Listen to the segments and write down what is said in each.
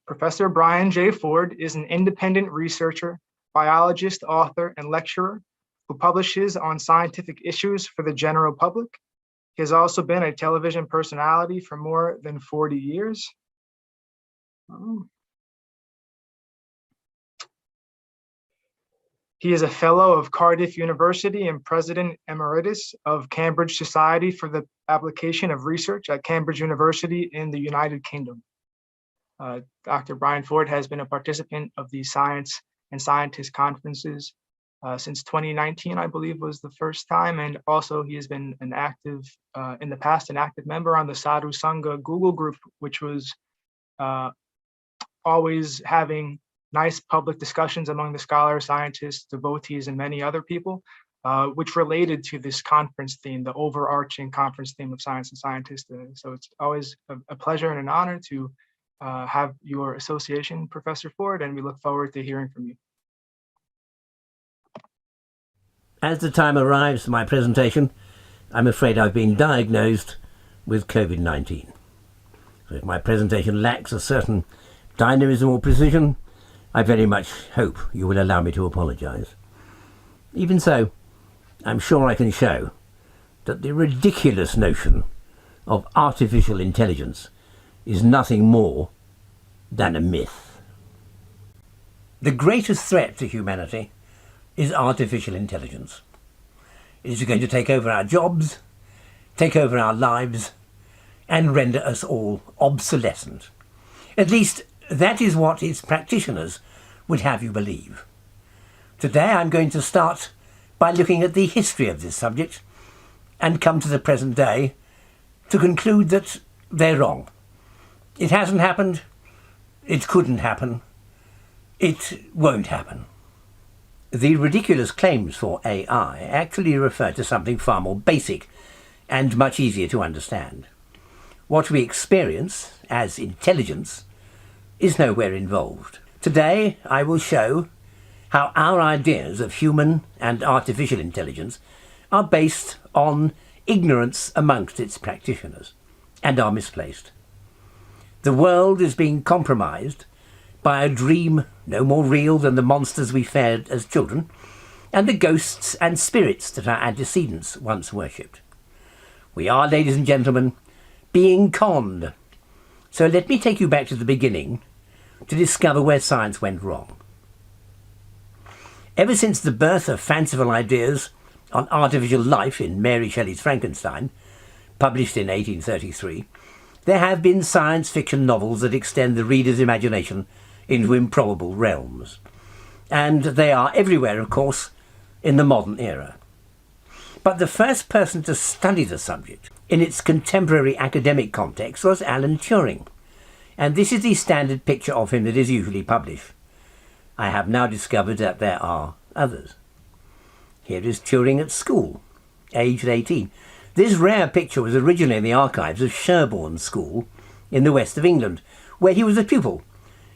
Professor Brian J. Ford is an independent researcher, biologist, author, and lecturer who publishes on scientific issues for the general public. He has also been a television personality for more than 40 years. He is a fellow of Cardiff University and president emeritus of Cambridge Society for the Application of Research at Cambridge University in the United Kingdom. Dr. Brian Ford has been a participant of the Science and Scientist conferences since 2019, I believe was the first time. And also he has been an active, in the past, an active member on the Sadhu Sangha Google group, which was always having nice public discussions among the scholars, scientists, devotees, and many other people, which related to this conference theme, the overarching conference theme of Science and Scientists. So it's always a pleasure and an honor to have your association, Professor Ford, and we look forward to hearing from you. As the time arrives for my presentation, I'm afraid I've been diagnosed with COVID-19. So if my presentation lacks a certain dynamism or precision, I very much hope you will allow me to apologise. Even so, I'm sure I can show that the ridiculous notion of artificial intelligence is nothing more than a myth. The greatest threat to humanity is artificial intelligence. It is going to take over our jobs, take over our lives, and render us all obsolescent. At least that is what its practitioners would have you believe. Today I'm going to start by looking at the history of this subject and come to the present day to conclude that they're wrong. It hasn't happened, it couldn't happen, it won't happen. The ridiculous claims for AI actually refer to something far more basic and much easier to understand. What we experience as intelligence is nowhere involved. Today I will show how our ideas of human and artificial intelligence are based on ignorance amongst its practitioners and are misplaced. The world is being compromised by a dream no more real than the monsters we feared as children and the ghosts and spirits that our antecedents once worshipped. We are, ladies and gentlemen, being conned. So let me take you back to the beginning to discover where science went wrong. Ever since the birth of fanciful ideas on artificial life in Mary Shelley's Frankenstein, published in 1833, there have been science fiction novels that extend the reader's imagination into improbable realms. And they are everywhere, of course, in the modern era. But the first person to study the subject in its contemporary academic context was Alan Turing. And this is the standard picture of him that is usually published. I have now discovered that there are others. Here is Turing at school, aged 18. This rare picture was originally in the archives of Sherborne School in the west of England, where he was a pupil.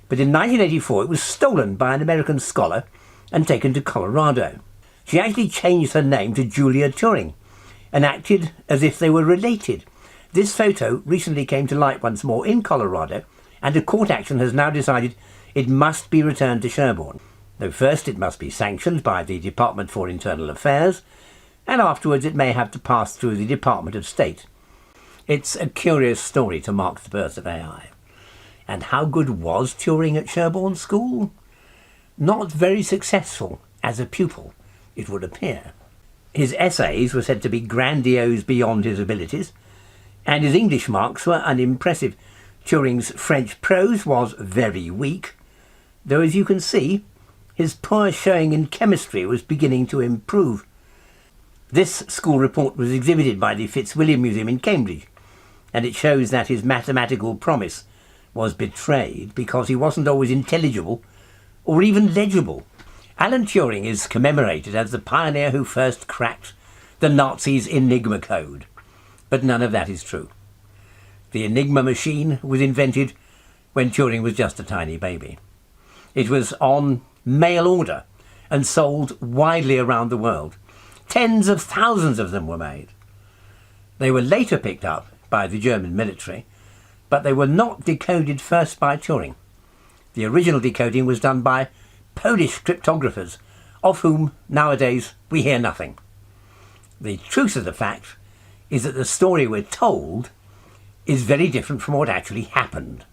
But in 1984 it was stolen by an American scholar and taken to Colorado. She actually changed her name to Julia Turing and acted as if they were related. This photo recently came to light once more in Colorado, and a court action has now decided it must be returned to Sherborne. Though first it must be sanctioned by the Department for Internal Affairs, and afterwards it may have to pass through the Department of State. It's a curious story to mark the birth of AI. And how good was Turing at Sherborne School? Not very successful as a pupil, it would appear. His essays were said to be grandiose beyond his abilities, and his English marks were unimpressive. Turing's French prose was very weak, though as you can see, his poor showing in chemistry was beginning to improve. This school report was exhibited by the Fitzwilliam Museum in Cambridge, and it shows that his mathematical promise was betrayed because he wasn't always intelligible or even legible. Alan Turing is commemorated as the pioneer who first cracked the Nazis' Enigma code. But none of that is true. The Enigma machine was invented when Turing was just a tiny baby. It was on mail order and sold widely around the world. Tens of thousands of them were made. They were later picked up by the German military, but they were not decoded first by Turing. The original decoding was done by Polish cryptographers, of whom nowadays we hear nothing. The truth of the fact is that the story we're told is very different from what actually happened.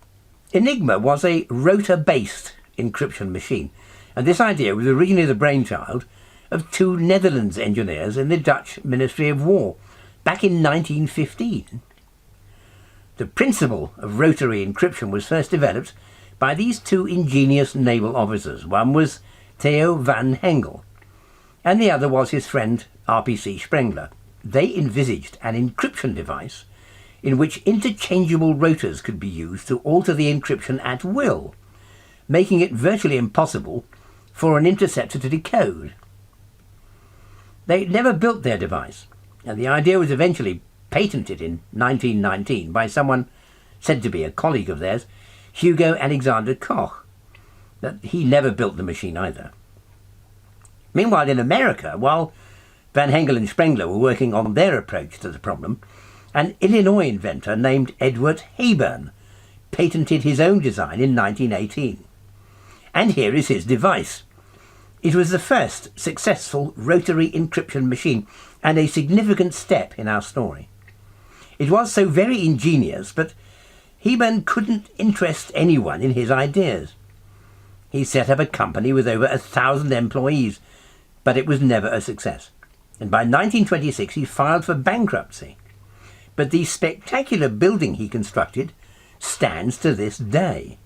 Enigma was a rotor-based encryption machine, and this idea was originally the brainchild of two Netherlands engineers in the Dutch Ministry of War back in 1915. The principle of rotary encryption was first developed by these two ingenious naval officers. One was Theo van Hengel, and the other was his friend RPC Sprengler. They envisaged an encryption device in which interchangeable rotors could be used to alter the encryption at will, making it virtually impossible for an interceptor to decode. They never built their device, and the idea was eventually patented in 1919 by someone said to be a colleague of theirs, Hugo Alexander Koch, but he never built the machine either. Meanwhile, in America, while Van Hengel and Sprengler were working on their approach to the problem, an Illinois inventor named Edward Heyburn patented his own design in 1918. And here is his device. It was the first successful rotary encryption machine and a significant step in our story. It was so very ingenious, but Heyburn couldn't interest anyone in his ideas. He set up a company with over 1,000 employees, but it was never a success. And by 1926 he filed for bankruptcy. But the spectacular building he constructed stands to this day.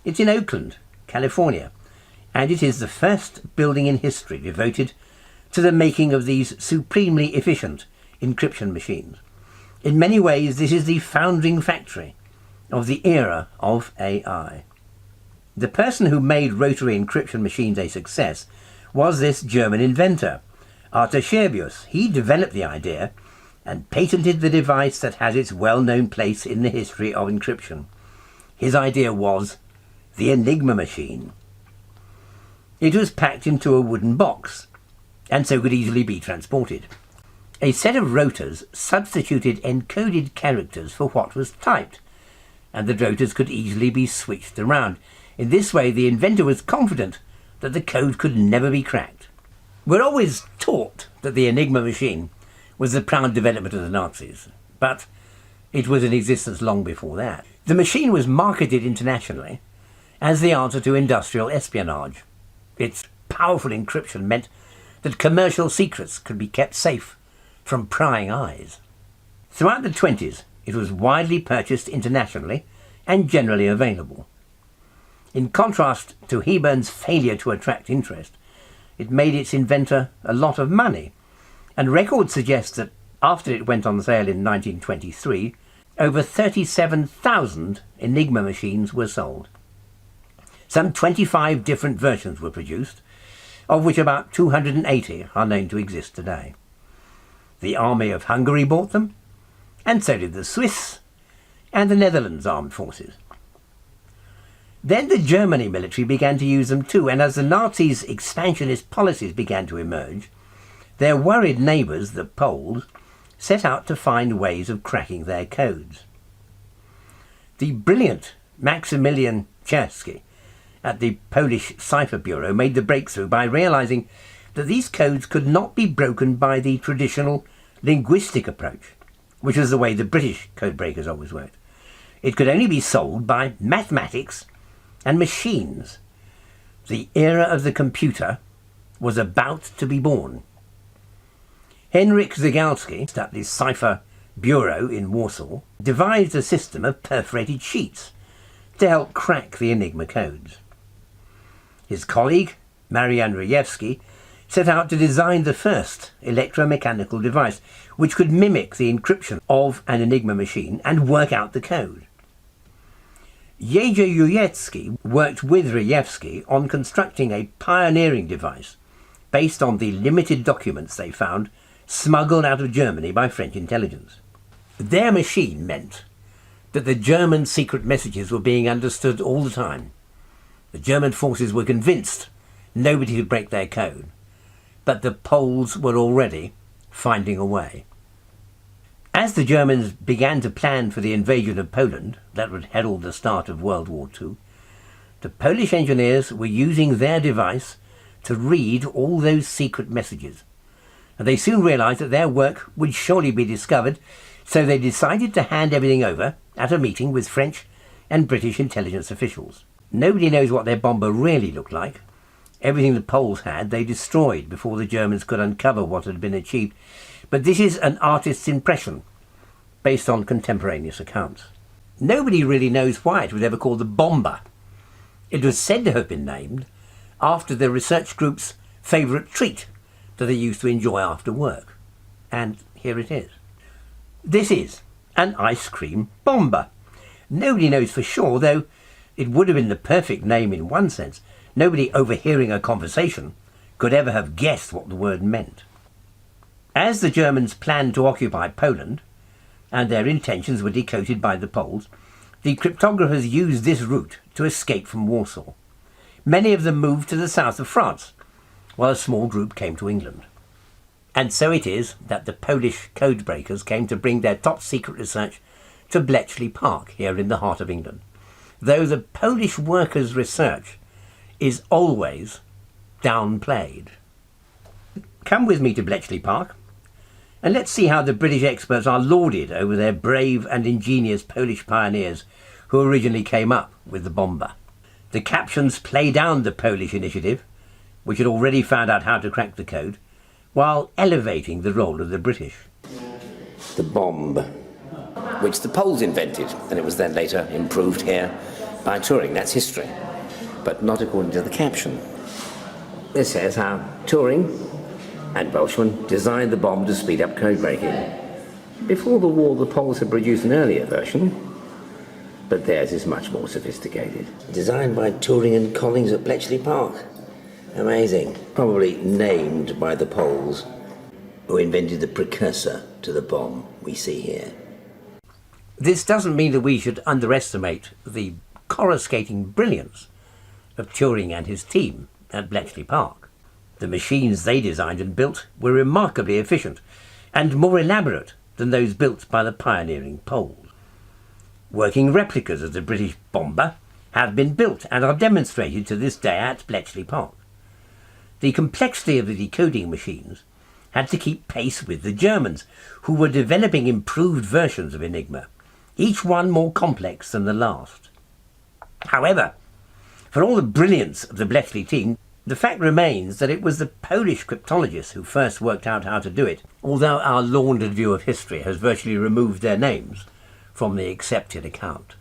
It's in Oakland, California, and it is the first building in history devoted to the making of these supremely efficient encryption machines. In many ways, this is the founding factory of the era of AI. The person who made rotary encryption machines a success was this German inventor, Arthur Scherbius. He developed the idea and patented the device that has its well-known place in the history of encryption. His idea was the Enigma machine. It was packed into a wooden box, and so could easily be transported. A set of rotors substituted encoded characters for what was typed, and the rotors could easily be switched around. In this way, the inventor was confident that the code could never be cracked. We're always taught that the Enigma machine was the proud development of the Nazis, but it was in existence long before that. The machine was marketed internationally as the answer to industrial espionage. Its powerful encryption meant that commercial secrets could be kept safe from prying eyes. Throughout the 20s, it was widely purchased internationally and generally available. In contrast to Heyburn's failure to attract interest, it made its inventor a lot of money, and records suggest that after it went on sale in 1923, over 37,000 Enigma machines were sold. Some 25 different versions were produced, of which about 280 are known to exist today. The Army of Hungary bought them, and so did the Swiss and the Netherlands armed forces. Then the Germany military began to use them too, and as the Nazis' expansionist policies began to emerge, their worried neighbours, the Poles, set out to find ways of cracking their codes. The brilliant Maximilian Czerski at the Polish Cipher Bureau made the breakthrough by realizing that these codes could not be broken by the traditional linguistic approach, which was the way the British codebreakers always worked. It could only be solved by mathematics and machines. The era of the computer was about to be born. Henryk Zygalski, at the Cipher Bureau in Warsaw, devised a system of perforated sheets to help crack the Enigma codes. His colleague, Marian Rejewski, set out to design the first electromechanical device which could mimic the encryption of an Enigma machine and work out the code. Jerzy Ujecki worked with Rejewski on constructing a pioneering device based on the limited documents they found smuggled out of Germany by French intelligence. Their machine meant that the German secret messages were being understood all the time. The German forces were convinced nobody could break their code, but the Poles were already finding a way. As the Germans began to plan for the invasion of Poland that would herald the start of World War II, The Polish engineers were using their device to read all those secret messages, and they soon realized that their work would surely be discovered, so they decided to hand everything over at a meeting with French and British intelligence officials. Nobody knows what their bomber really looked like. Everything the Poles had, they destroyed before the Germans could uncover what had been achieved. But this is an artist's impression, based on contemporaneous accounts. Nobody really knows why it was ever called the bomber. It was said to have been named after the research group's favourite treat that they used to enjoy after work. And here it is. This is an ice cream bomber. Nobody knows for sure, though it would have been the perfect name in one sense. Nobody overhearing a conversation could ever have guessed what the word meant. As the Germans planned to occupy Poland, and their intentions were decoded by the Poles, the cryptographers used this route to escape from Warsaw. Many of them moved to the south of France, while a small group came to England. And so it is that the Polish codebreakers came to bring their top-secret research to Bletchley Park, here in the heart of England, though the Polish workers' research is always downplayed. Come with me to Bletchley Park, and let's see how the British experts are lauded over their brave and ingenious Polish pioneers who originally came up with the bomber. The captions play down the Polish initiative, which had already found out how to crack the code, while elevating the role of the British. The bomb, which the Poles invented, and it was then later improved here by Turing. That's history, but not according to the caption. This says how Turing and Welshman designed the bomb to speed up code breaking. Before the war, the Poles had produced an earlier version, but theirs is much more sophisticated. Designed by Turing and Collins at Bletchley Park. Amazing. Probably named by the Poles, who invented the precursor to the bomb we see here. This doesn't mean that we should underestimate the coruscating brilliance of Turing and his team at Bletchley Park. The machines they designed and built were remarkably efficient and more elaborate than those built by the pioneering Poles. Working replicas of the British bomber have been built and are demonstrated to this day at Bletchley Park. The complexity of the decoding machines had to keep pace with the Germans, who were developing improved versions of Enigma, each one more complex than the last. However, for all the brilliance of the Bletchley team, the fact remains that it was the Polish cryptologists who first worked out how to do it, although our laundered view of history has virtually removed their names from the accepted account.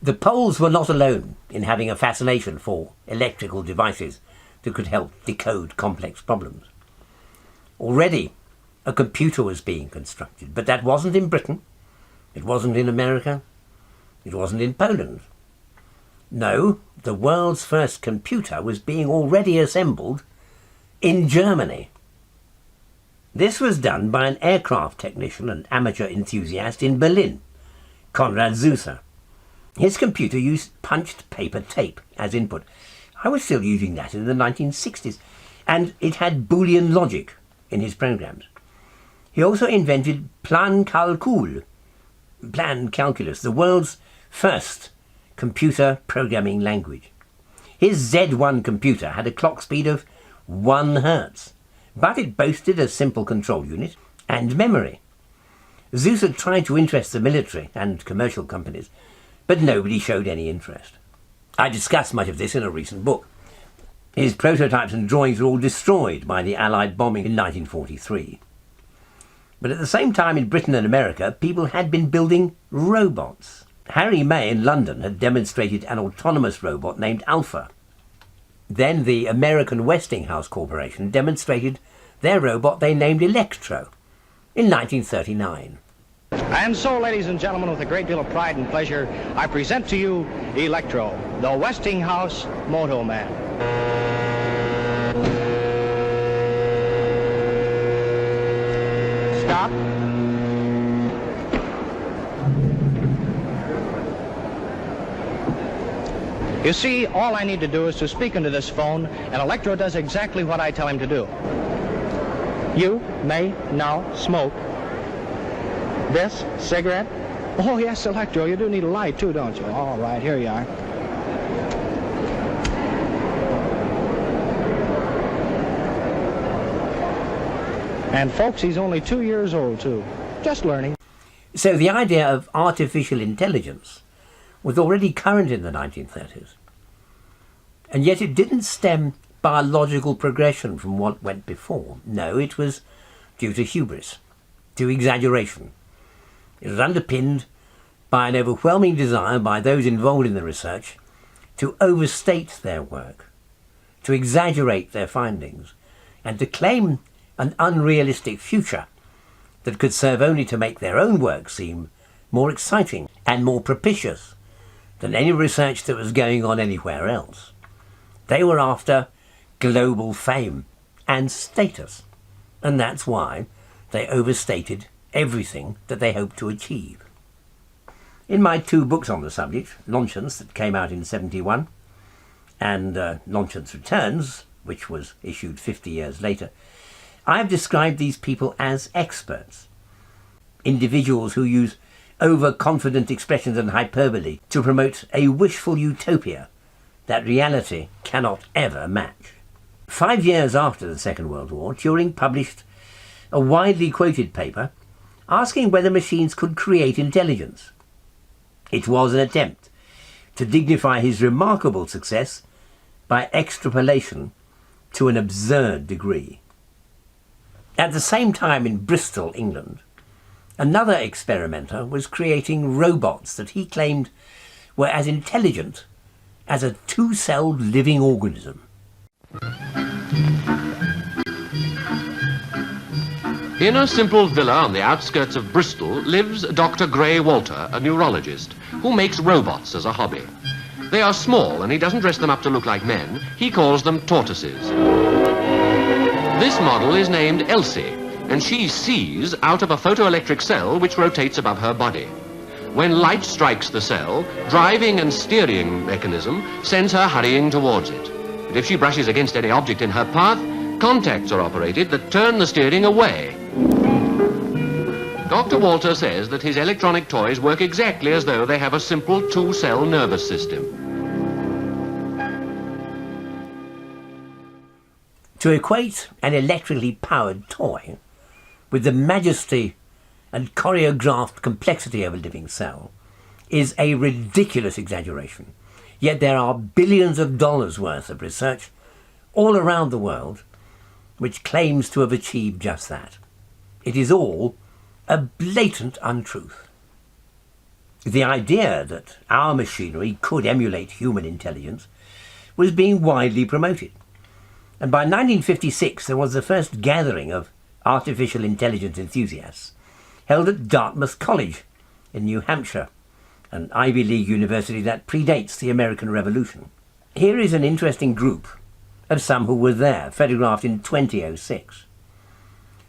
The Poles were not alone in having a fascination for electrical devices that could help decode complex problems. Already, a computer was being constructed, but that wasn't in Britain, it wasn't in America, it wasn't in Poland. No, the world's first computer was being already assembled in Germany. This was done by an aircraft technician and amateur enthusiast in Berlin, Konrad Zuse. His computer used punched paper tape as input. I was still using that in the 1960s, and it had Boolean logic in his programs. He also invented plan calculus, the world's first computer programming language. His Z1 computer had a clock speed of 1 Hertz, but it boasted a simple control unit and memory. Zuse had tried to interest the military and commercial companies, but nobody showed any interest. I discussed much of this in a recent book. His prototypes and drawings were all destroyed by the Allied bombing in 1943. But at the same time in Britain and America, people had been building robots. Harry May in London had demonstrated an autonomous robot named Alpha. Then the American Westinghouse Corporation demonstrated their robot they named Electro in 1939. And so, ladies and gentlemen, with a great deal of pride and pleasure, I present to you Electro, the Westinghouse Moto Man. Stop. You see, all I need to do is to speak into this phone, and Electro does exactly what I tell him to do. You may now smoke this cigarette. Oh, yes, Electro, you do need a light, too, don't you? All right, here you are. And folks, he's only 2 years old, too. Just learning. So the idea of artificial intelligence was already current in the 1930s. And yet it didn't stem biological progression from what went before. No, it was due to hubris, to exaggeration. It was underpinned by an overwhelming desire by those involved in the research to overstate their work, to exaggerate their findings, and to claim an unrealistic future that could serve only to make their own work seem more exciting and more propitious than any research that was going on anywhere else. They were after global fame and status, and that's why they overstated everything that they hoped to achieve. In my 2 books on the subject, Nonscience, that came out in 1971, and Nonscience Returns, which was issued 50 years later, I have described these people as experts, individuals who use overconfident expressions and hyperbole to promote a wishful utopia that reality cannot ever match. 5 years after the Second World War, Turing published a widely quoted paper asking whether machines could create intelligence. It was an attempt to dignify his remarkable success by extrapolation to an absurd degree. At the same time in Bristol, England, another experimenter was creating robots that he claimed were as intelligent as a 2-celled living organism. In a simple villa on the outskirts of Bristol lives Dr. Gray Walter, a neurologist, who makes robots as a hobby. They are small and he doesn't dress them up to look like men. He calls them tortoises. This model is named Elsie, and she sees out of a photoelectric cell which rotates above her body. When light strikes the cell, driving and steering mechanism sends her hurrying towards it. But if she brushes against any object in her path, contacts are operated that turn the steering away. Dr. Walter says that his electronic toys work exactly as though they have a simple 2-cell nervous system. To equate an electrically powered toy with the majesty and choreographed complexity of a living cell is a ridiculous exaggeration. Yet there are billions of dollars worth of research all around the world which claims to have achieved just that. It is all a blatant untruth. The idea that our machinery could emulate human intelligence was being widely promoted. And by 1956 there was the first gathering of artificial intelligence enthusiasts held at Dartmouth College in New Hampshire, an Ivy League university that predates the American Revolution. Here is an interesting group of some who were there, photographed in 2006.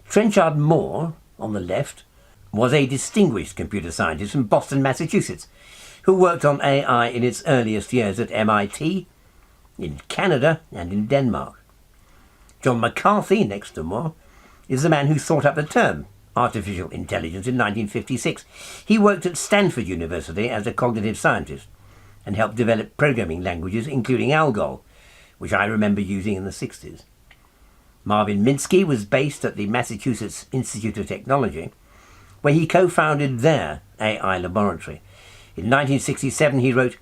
Trenchard Moore, on the left, was a distinguished computer scientist from Boston, Massachusetts, who worked on AI in its earliest years at MIT, in Canada and in Denmark. John McCarthy, next to Moore, is the man who thought up the term artificial intelligence in 1956. He worked at Stanford University as a cognitive scientist and helped develop programming languages, including ALGOL, which I remember using in the 60s. Marvin Minsky was based at the Massachusetts Institute of Technology, where he co-founded their AI laboratory. In 1967 he wrote,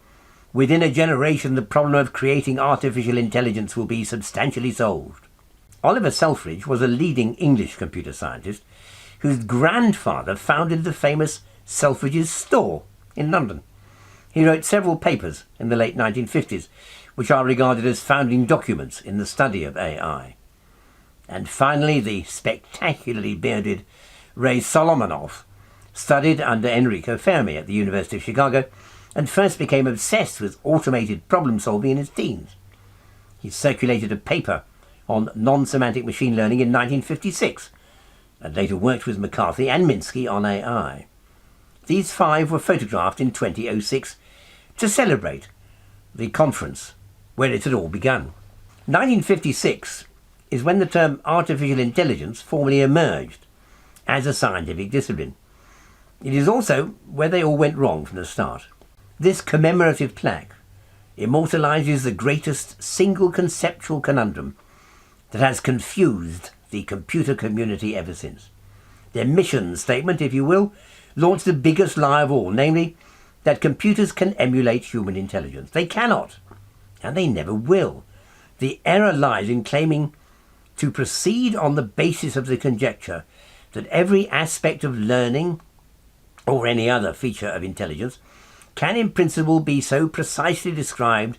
"Within a generation the problem of creating artificial intelligence will be substantially solved." Oliver Selfridge was a leading English computer scientist whose grandfather founded the famous Selfridge's store in London. He wrote several papers in the late 1950s, which are regarded as founding documents in the study of AI. And finally, the spectacularly bearded Ray Solomonoff studied under Enrico Fermi at the University of Chicago and first became obsessed with automated problem solving in his teens. He circulated a paper on non-semantic machine learning in 1956 and later worked with McCarthy and Minsky on AI. These 5 were photographed in 2006 to celebrate the conference where it had all begun. 1956 is when the term artificial intelligence formally emerged as a scientific discipline. It is also where they all went wrong from the start. This commemorative plaque immortalizes the greatest single conceptual conundrum that has confused the computer community ever since. Their mission statement, if you will, launched the biggest lie of all, namely that computers can emulate human intelligence. They cannot, and they never will. The error lies in claiming to proceed on the basis of the conjecture that every aspect of learning or any other feature of intelligence can in principle be so precisely described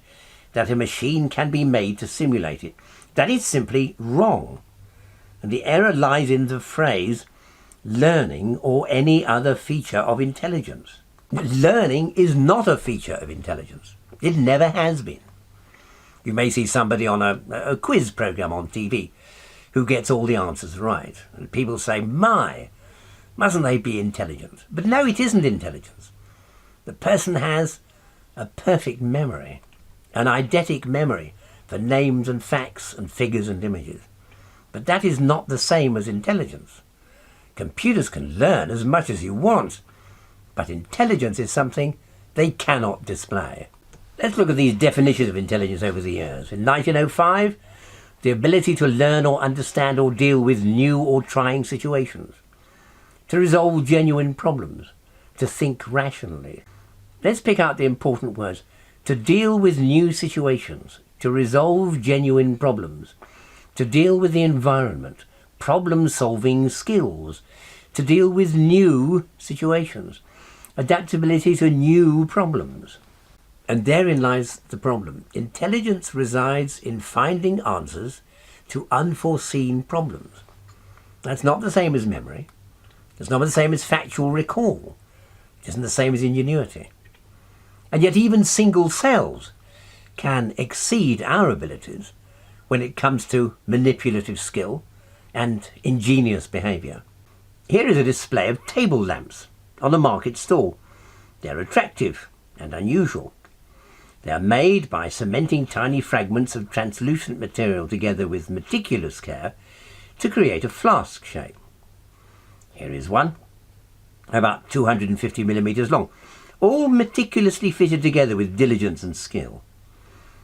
that a machine can be made to simulate it. That is simply wrong. And the error lies in the phrase learning or any other feature of intelligence. Learning is not a feature of intelligence. It never has been. You may see somebody on a quiz program on TV who gets all the answers right. And people say, my, mustn't they be intelligent? But no, it isn't intelligence. The person has a perfect memory, an eidetic memory for names and facts and figures and images. But that is not the same as intelligence. Computers can learn as much as you want, but intelligence is something they cannot display. Let's look at these definitions of intelligence over the years. In 1905, the ability to learn or understand or deal with new or trying situations, to resolve genuine problems, to think rationally. Let's pick out the important words. To deal with new situations, to resolve genuine problems, to deal with the environment, problem-solving skills, to deal with new situations, adaptability to new problems. And therein lies the problem. Intelligence resides in finding answers to unforeseen problems. That's not the same as memory. It's not the same as factual recall. It isn't the same as ingenuity. And yet even single cells can exceed our abilities when it comes to manipulative skill and ingenious behaviour. Here is a display of table lamps on a market stall. They're attractive and unusual. They are made by cementing tiny fragments of translucent material together with meticulous care to create a flask shape. Here is one, about 250 millimeters long, all meticulously fitted together with diligence and skill.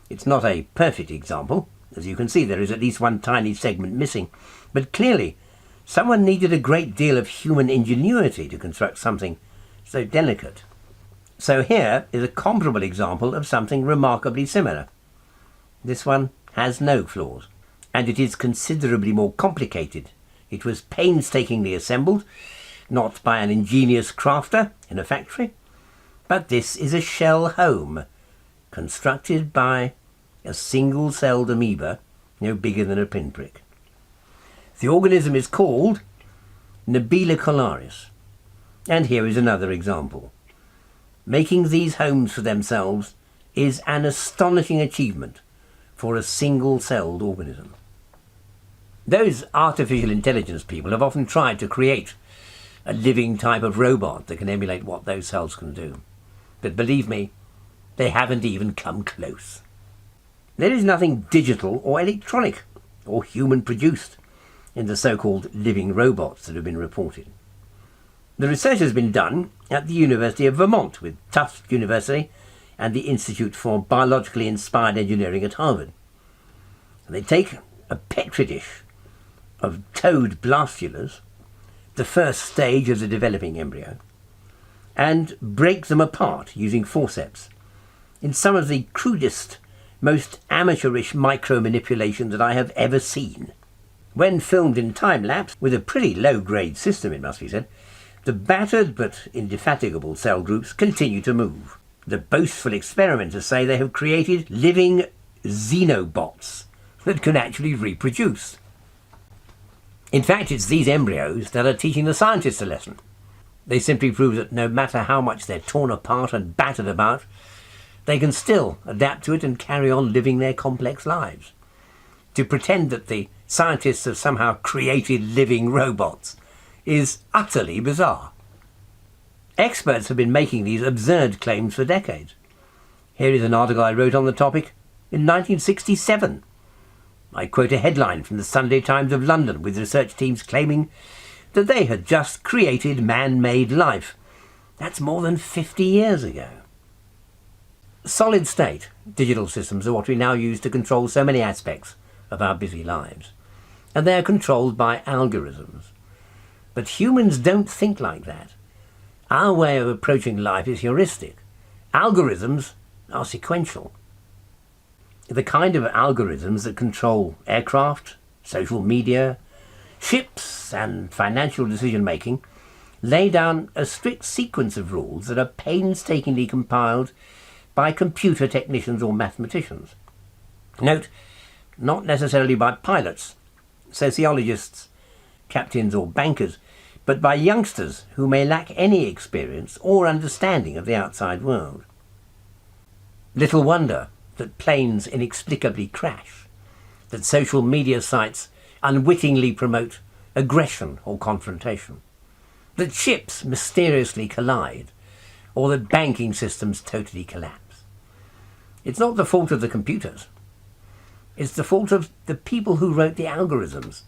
It's not a perfect example. As you can see, there is at least one tiny segment missing, but clearly someone needed a great deal of human ingenuity to construct something so delicate. So here is a comparable example of something remarkably similar. This one has no flaws, and it is considerably more complicated. It was painstakingly assembled, not by an ingenious crafter in a factory, but this is a shell home, constructed by a single-celled amoeba no bigger than a pinprick. The organism is called Nobel colaris, and here is another example. Making these homes for themselves is an astonishing achievement for a single-celled organism. Those artificial intelligence people have often tried to create a living type of robot that can emulate what those cells can do. But believe me, they haven't even come close. There is nothing digital or electronic or human-produced in the so-called living robots that have been reported. The research has been done at the University of Vermont with Tufts University and the Institute for Biologically Inspired Engineering at Harvard. And they take a petri dish of toad blastulas, the first stage of the developing embryo, and break them apart using forceps in some of the crudest, most amateurish micro-manipulation that I have ever seen. When filmed in time-lapse, with a pretty low-grade system, it must be said, the battered but indefatigable cell groups continue to move. The boastful experimenters say they have created living xenobots that can actually reproduce. In fact, it's these embryos that are teaching the scientists a lesson. They simply prove that no matter how much they're torn apart and battered about, they can still adapt to it and carry on living their complex lives. To pretend that the scientists have somehow created living robots is utterly bizarre. Experts have been making these absurd claims for decades. Here is an article I wrote on the topic in 1967. I quote a headline from the Sunday Times of London with research teams claiming that they had just created man-made life. That's more than 50 years ago. Solid-state digital systems are what we now use to control so many aspects of our busy lives. and they are controlled by algorithms. But humans don't think like that. Our way of approaching life is heuristic. Algorithms are sequential. The kind of algorithms that control aircraft, social media, ships, and financial decision-making lay down a strict sequence of rules that are painstakingly compiled by computer technicians or mathematicians. Note, not necessarily by pilots, sociologists, captains or bankers, but by youngsters who may lack any experience or understanding of the outside world. Little wonder that planes inexplicably crash, that social media sites unwittingly promote aggression or confrontation, that ships mysteriously collide, or that banking systems totally collapse. It's not the fault of the computers. It's the fault of the people who wrote the algorithms,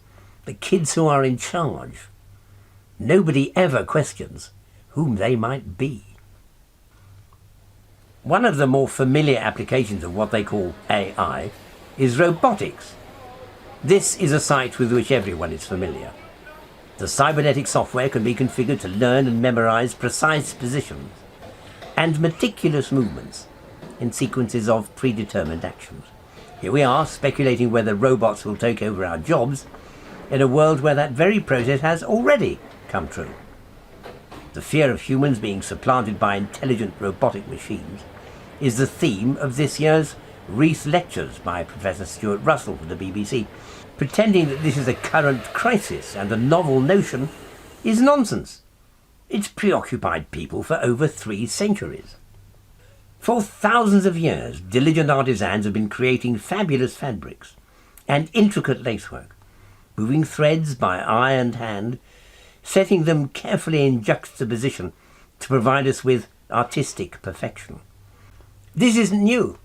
the kids who are in charge. Nobody ever questions whom they might be. One of the more familiar applications of what they call AI is robotics. This is a sight with which everyone is familiar. The cybernetic software can be configured to learn and memorize precise positions and meticulous movements in sequences of predetermined actions. Here we are speculating whether robots will take over our jobs in a world where that very process has already come true. The fear of humans being supplanted by intelligent robotic machines is the theme of this year's Reith Lectures by Professor Stuart Russell for the BBC. Pretending that this is a current crisis and a novel notion is nonsense. It's preoccupied people for over 3 centuries. For thousands of years, diligent artisans have been creating fabulous fabrics and intricate lacework, moving threads by eye and hand, setting them carefully in juxtaposition to provide us with artistic perfection. This isn't new.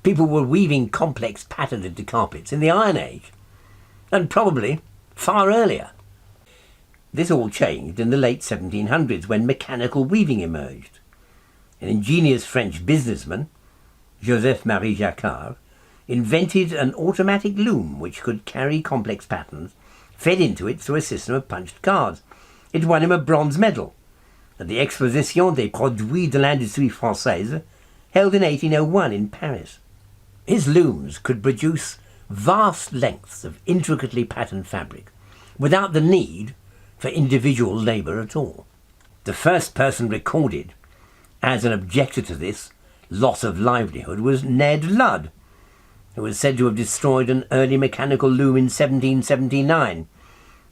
People were weaving complex patterns into carpets in the Iron Age, and probably far earlier. This all changed in the late 1700s when mechanical weaving emerged. An ingenious French businessman, Joseph-Marie Jacquard, invented an automatic loom which could carry complex patterns fed into it through a system of punched cards. It won him a bronze medal at the Exposition des Produits de l'Industrie Française, held in 1801 in Paris. His looms could produce vast lengths of intricately patterned fabric without the need for individual labour at all. The first person recorded as an objector to this loss of livelihood was Ned Ludd, who was said to have destroyed an early mechanical loom in 1779.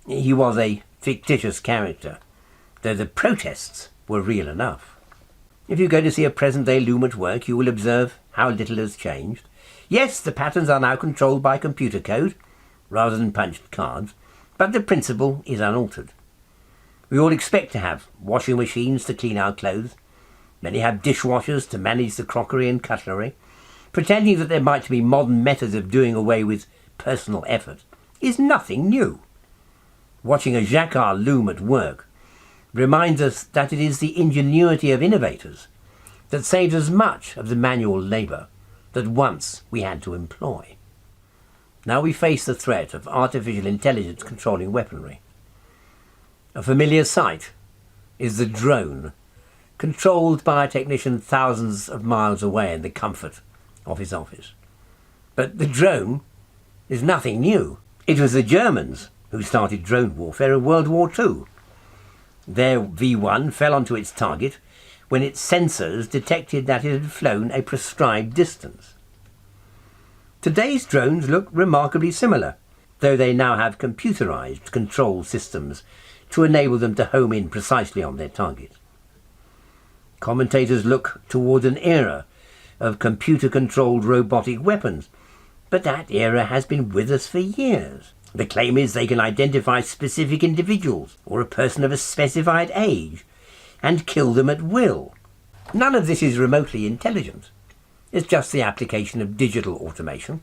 He was a fictitious character, though the protests were real enough. If you go to see a present-day loom at work, you will observe how little has changed. Yes, the patterns are now controlled by computer code rather than punched cards, but the principle is unaltered. We all expect to have washing machines to clean our clothes. Many have dishwashers to manage the crockery and cutlery. Pretending that there might be modern methods of doing away with personal effort is nothing new. Watching a Jacquard loom at work reminds us that it is the ingenuity of innovators that saves us much of the manual labour that once we had to employ. Now we face the threat of artificial intelligence controlling weaponry. A familiar sight is the drone, controlled by a technician thousands of miles away in the comfort of his office. But the drone is nothing new. It was the Germans who started drone warfare in World War II. Their V-1 fell onto its target when its sensors detected that it had flown a prescribed distance. Today's drones look remarkably similar, though they now have computerized control systems to enable them to home in precisely on their target. Commentators look toward an era of computer-controlled robotic weapons, but that era has been with us for years. The claim is they can identify specific individuals or a person of a specified age and kill them at will. None of this is remotely intelligent. It's just the application of digital automation,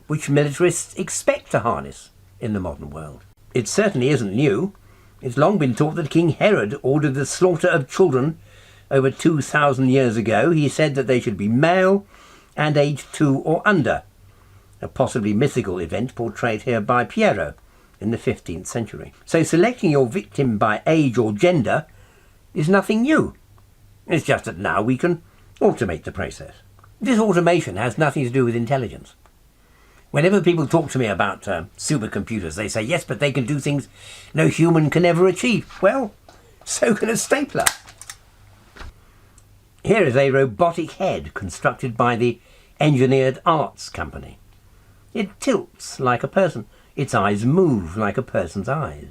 which militarists expect to harness in the modern world. It certainly isn't new. It's long been taught that King Herod ordered the slaughter of children over 2,000 years ago. He said that they should be male and aged 2 or under, a possibly mythical event portrayed here by Piero in the 15th century. So selecting your victim by age or gender is nothing new. It's just that now we can automate the process. This automation has nothing to do with intelligence. Whenever people talk to me about supercomputers, they say, yes, but they can do things no human can ever achieve. Well, so can a stapler. Here is a robotic head constructed by the Engineered Arts Company. It tilts like a person. Its eyes move like a person's eyes.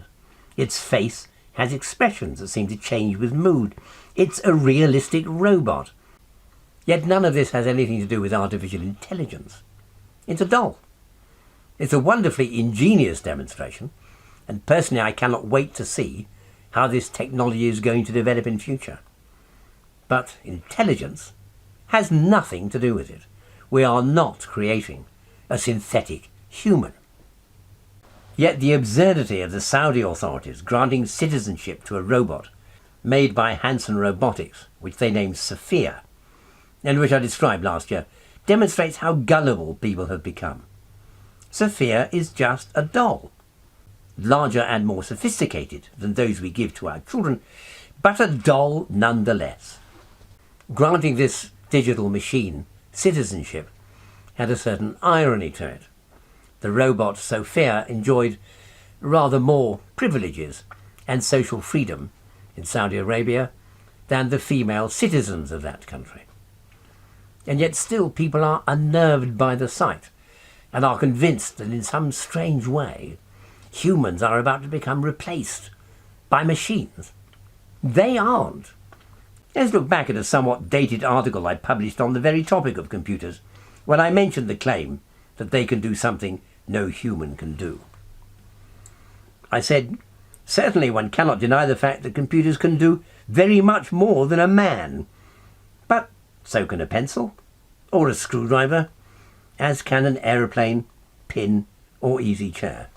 Its face has expressions that seem to change with mood. It's a realistic robot. Yet none of this has anything to do with artificial intelligence. It's a doll. It's a wonderfully ingenious demonstration, and personally I cannot wait to see how this technology is going to develop in future. But intelligence has nothing to do with it. We are not creating a synthetic human. Yet the absurdity of the Saudi authorities granting citizenship to a robot made by Hanson Robotics, which they named Sophia, and which I described last year, demonstrates how gullible people have become. Sophia is just a doll, larger and more sophisticated than those we give to our children, but a doll nonetheless. Granting this digital machine citizenship had a certain irony to it. The robot Sophia enjoyed rather more privileges and social freedom in Saudi Arabia than the female citizens of that country. And yet still people are unnerved by the sight and are convinced that in some strange way humans are about to become replaced by machines. They aren't. Let's look back at a somewhat dated article I published on the very topic of computers when I mentioned the claim that they can do something no human can do. I said, certainly one cannot deny the fact that computers can do very much more than a man, but so can a pencil or a screwdriver, as can an aeroplane, pin or easy chair.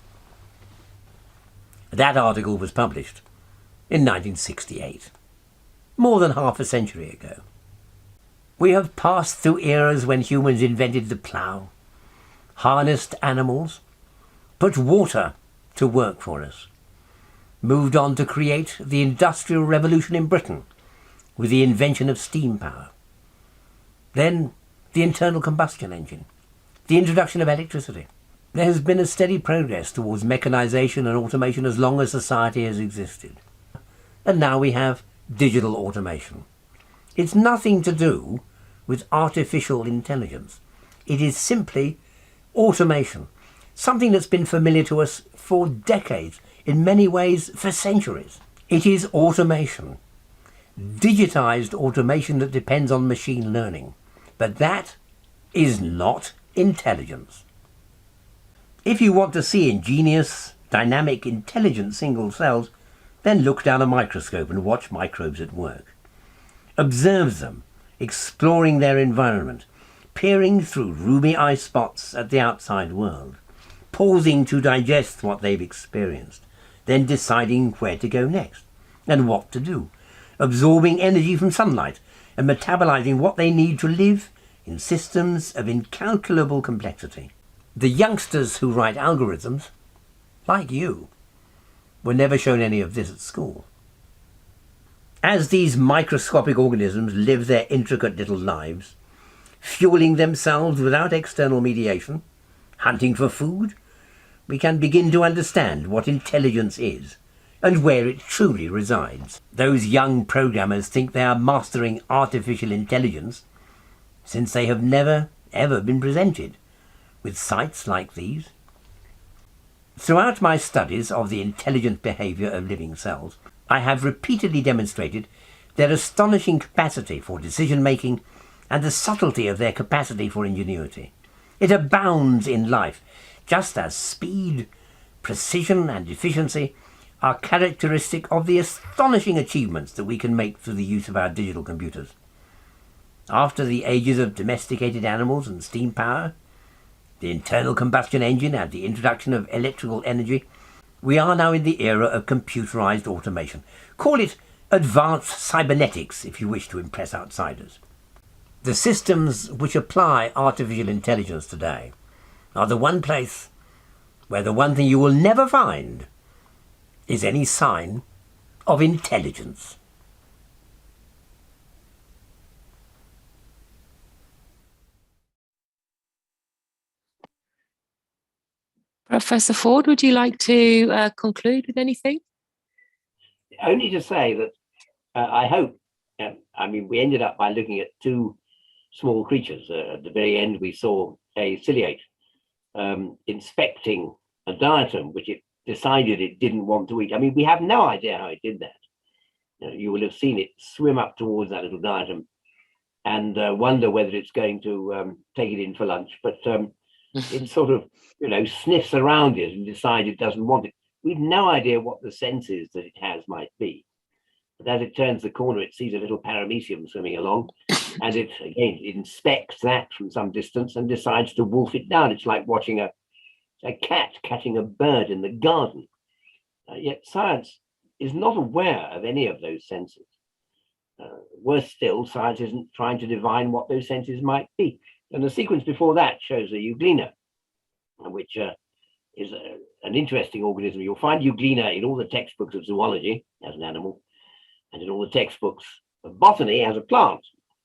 That article was published in 1968, more than half a century ago. We have passed through eras when humans invented the plough, harnessed animals, put water to work for us, moved on to create the Industrial Revolution in Britain with the invention of steam power, then the internal combustion engine, the introduction of electricity. There has been a steady progress towards mechanization and automation as long as society has existed. And now we have digital automation. It's nothing to do with artificial intelligence. It is simply automation, something that's been familiar to us for decades, in many ways for centuries. It is automation, digitized automation that depends on machine learning. But that is not intelligence. If you want to see ingenious, dynamic, intelligent single cells, then look down a microscope and watch microbes at work. Observe them, exploring their environment, peering through roomy eye spots at the outside world, pausing to digest what they've experienced, then deciding where to go next and what to do, absorbing energy from sunlight and metabolizing what they need to live in systems of incalculable complexity. The youngsters who write algorithms, like you, were never shown any of this at school. As these microscopic organisms live their intricate little lives, fueling themselves without external mediation, hunting for food, we can begin to understand what intelligence is and where it truly resides. Those young programmers think they are mastering artificial intelligence since they have never, ever been presented with sights like these. Throughout my studies of the intelligent behavior of living cells, I have repeatedly demonstrated their astonishing capacity for decision-making and the subtlety of their capacity for ingenuity. It abounds in life, just as speed, precision and efficiency are characteristic of the astonishing achievements that we can make through the use of our digital computers. After the ages of domesticated animals and steam power, the internal combustion engine and the introduction of electrical energy, we are now in the era of computerized automation. Call it advanced cybernetics if you wish to impress outsiders. The systems which apply artificial intelligence today are the one place where the one thing you will never find is any sign of intelligence. Professor Ford, would you like to conclude with anything? Only to say that I hope, we ended up by looking at two small creatures. At the very end, we saw a ciliate inspecting a diatom, which it decided it didn't want to eat. We have no idea how it did that. You will have seen it swim up towards that little diatom and wonder whether it's going to take it in for lunch. But it sort of, sniffs around it and decides it doesn't want it. We've no idea what the senses that it has might be. But as it turns the corner, it sees a little paramecium swimming along, and it inspects that from some distance and decides to wolf it down. It's like watching a cat catching a bird in the garden. Yet science is not aware of any of those senses. Worse still, science isn't trying to divine what those senses might be. And the sequence before that shows a euglena, which is an interesting organism. You'll find euglena in all the textbooks of zoology as an animal, and in all the textbooks of botany as a plant,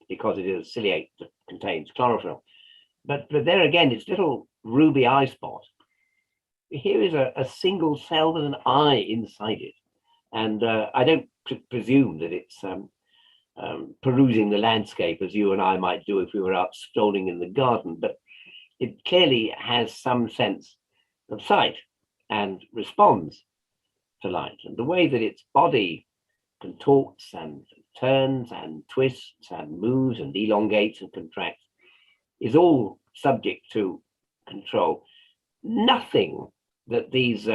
because it is a ciliate that contains chlorophyll. But there again, it's little ruby eye spot. Here is a single cell with an eye inside it. And I don't presume that it's perusing the landscape as you and I might do if we were out strolling in the garden, but it clearly has some sense of sight and responds to light. And the way that its body contorts and turns and twists and moves and elongates and contracts is all subject to control. Nothing that these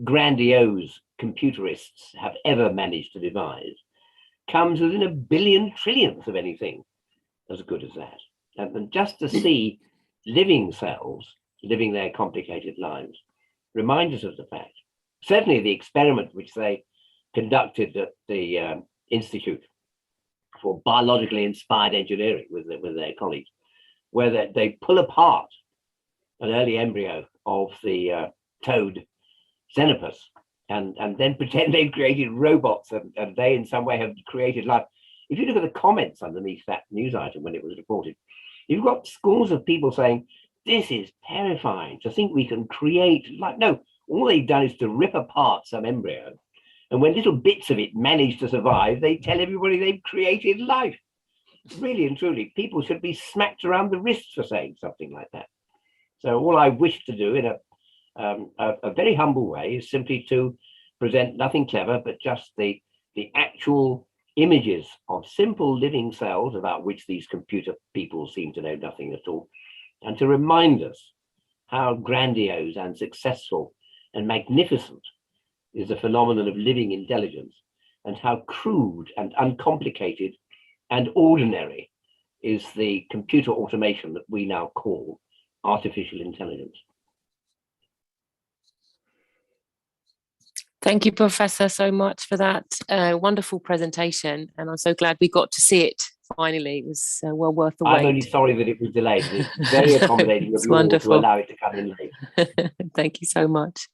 grandiose computerists have ever managed to devise comes within a billion trillionth of anything as good as that. And just to see living cells living their complicated lives reminds us of the fact. Certainly the experiment which they conducted at the Institute for Biologically Inspired Engineering with their colleagues, where they pull apart an early embryo of the toad Xenopus and then pretend they've created robots and they in some way have created life. If you look at the comments underneath that news item when it was reported, you've got scores of people saying, this is terrifying to think we can create life. No, all they've done is to rip apart some embryo. And when little bits of it manage to survive, they tell everybody they've created life. Really and truly, people should be smacked around the wrists for saying something like that. So all I wish to do in a very humble way is simply to present nothing clever, but just the actual images of simple living cells about which these computer people seem to know nothing at all, and to remind us how grandiose and successful and magnificent is the phenomenon of living intelligence, and how crude and uncomplicated and ordinary is the computer automation that we now call artificial intelligence. Thank you, Professor, so much for that wonderful presentation. And I'm so glad we got to see it finally. It was well worth the wait. I'm only sorry that it was delayed. It's very accommodating of you all to allow it to come in late. Thank you so much.